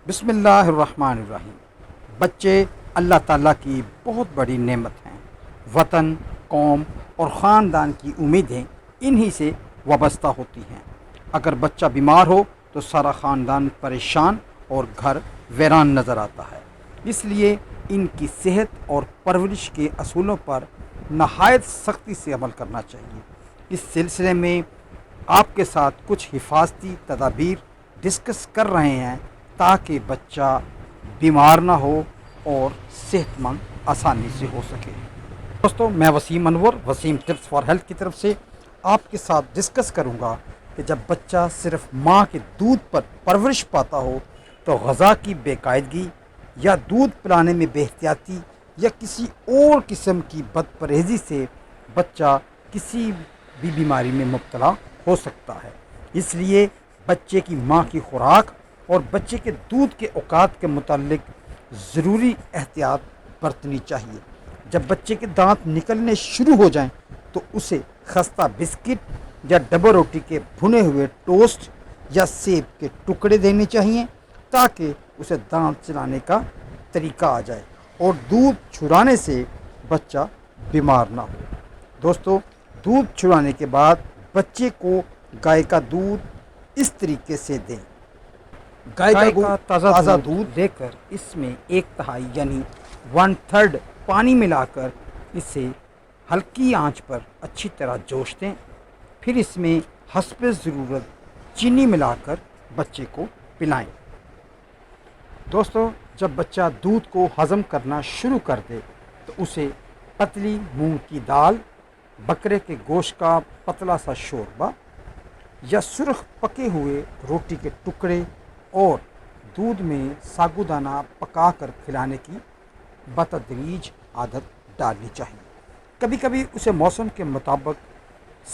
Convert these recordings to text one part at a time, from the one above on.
بسم اللہ الرحمن الرحیم۔ بچے اللہ تعالیٰ کی بہت بڑی نعمت ہیں۔ وطن، قوم اور خاندان کی امیدیں انہی سے وابستہ ہوتی ہیں۔ اگر بچہ بیمار ہو تو سارا خاندان پریشان اور گھر ویران نظر آتا ہے۔ اس لیے ان کی صحت اور پرورش کے اصولوں پر نہایت سختی سے عمل کرنا چاہیے۔ اس سلسلے میں آپ کے ساتھ کچھ حفاظتی تدابیر ڈسکس کر رہے ہیں تاکہ بچہ بیمار نہ ہو اور صحت مند آسانی سے ہو سکے۔ دوستو، میں وسیم انور وسیم ٹپس فار ہیلتھ کی طرف سے آپ کے ساتھ ڈسکس کروں گا کہ جب بچہ صرف ماں کے دودھ پر پرورش پاتا ہو تو غذا کی بے قاعدگی یا دودھ پلانے میں بے احتیاطی یا کسی اور قسم کی بد پرہیزی سے بچہ کسی بھی بیماری میں مبتلا ہو سکتا ہے۔ اس لیے بچے کی ماں کی خوراک اور بچے کے دودھ کے اوقات کے متعلق ضروری احتیاط برتنی چاہیے۔ جب بچے کے دانت نکلنے شروع ہو جائیں تو اسے خستہ بسکٹ یا ڈبل روٹی کے بھنے ہوئے ٹوسٹ یا سیب کے ٹکڑے دینے چاہیے تاکہ اسے دانت چلانے کا طریقہ آ جائے اور دودھ چھڑانے سے بچہ بیمار نہ ہو۔ دوستو، دودھ چھڑانے کے بعد بچے کو گائے کا دودھ اس طریقے سے دیں۔ گائے کا تازہ دودھ لے کر اس میں 1/3 یعنی 1/3 پانی ملا کر اسے ہلکی آنچ پر اچھی طرح جوش دیں۔ پھر اس میں حسب ضرورت چینی ملا کر بچے کو پلائیں۔ دوستو، جب بچہ دودھ کو ہضم کرنا شروع کر دے تو اسے پتلی مونگ کی دال، بکرے کے گوشت کا پتلا سا شوربہ یا سرخ پکے ہوئے روٹی کے ٹکڑے اور دودھ میں ساگودانہ پکا کر کھلانے کی بتدریج عادت ڈالنی چاہیے۔ کبھی کبھی اسے موسم کے مطابق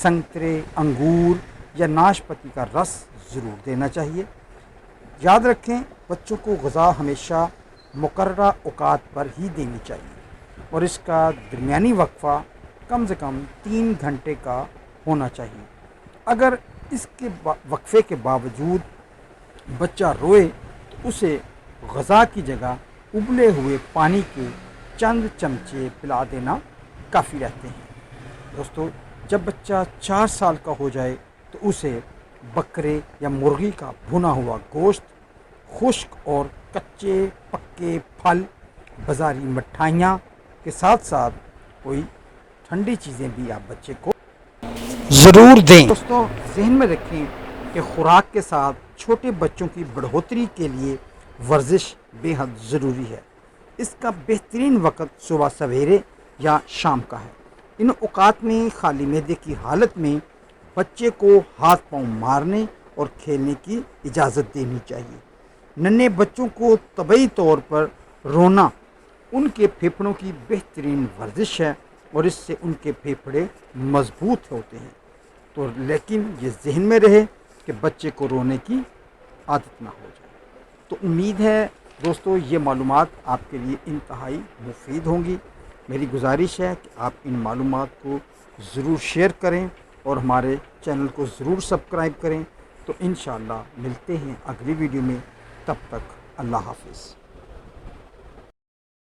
سنترے، انگور یا ناشپاتی کا رس ضرور دینا چاہیے۔ یاد رکھیں، بچوں کو غذا ہمیشہ مقررہ اوقات پر ہی دینی چاہیے اور اس کا درمیانی وقفہ کم سے کم 3 گھنٹے کا ہونا چاہیے۔ اگر اس کے وقفے کے باوجود بچہ روئے تو اسے غذا کی جگہ ابلے ہوئے پانی کے چند چمچے پلا دینا کافی رہتے ہیں۔ دوستو، جب بچہ 4 سال کا ہو جائے تو اسے بکرے یا مرغی کا بھنا ہوا گوشت، خشک اور کچے پکے پھل، بازاری مٹھائیاں کے ساتھ ساتھ کوئی ٹھنڈی چیزیں بھی آپ بچے کو ضرور دیں۔ دوستو، ذہن میں رکھیں کہ خوراک کے ساتھ چھوٹے بچوں کی بڑھوتری کے لیے ورزش بے حد ضروری ہے۔ اس کا بہترین وقت صبح سویرے یا شام کا ہے۔ ان اوقات میں خالی معدے کی حالت میں بچے کو ہاتھ پاؤں مارنے اور کھیلنے کی اجازت دینی چاہیے۔ ننھے بچوں کو طبعی طور پر رونا ان کے پھیپھڑوں کی بہترین ورزش ہے اور اس سے ان کے پھیپھڑے مضبوط ہوتے ہیں۔ تو لیکن یہ ذہن میں رہے کہ بچے کو رونے کی عادت نہ ہو جائے۔ تو امید ہے دوستو یہ معلومات آپ کے لیے انتہائی مفید ہوں گی۔ میری گزارش ہے کہ آپ ان معلومات کو ضرور شیئر کریں اور ہمارے چینل کو ضرور سبسکرائب کریں۔ تو انشاءاللہ ملتے ہیں اگلی ویڈیو میں، تب تک اللہ حافظ۔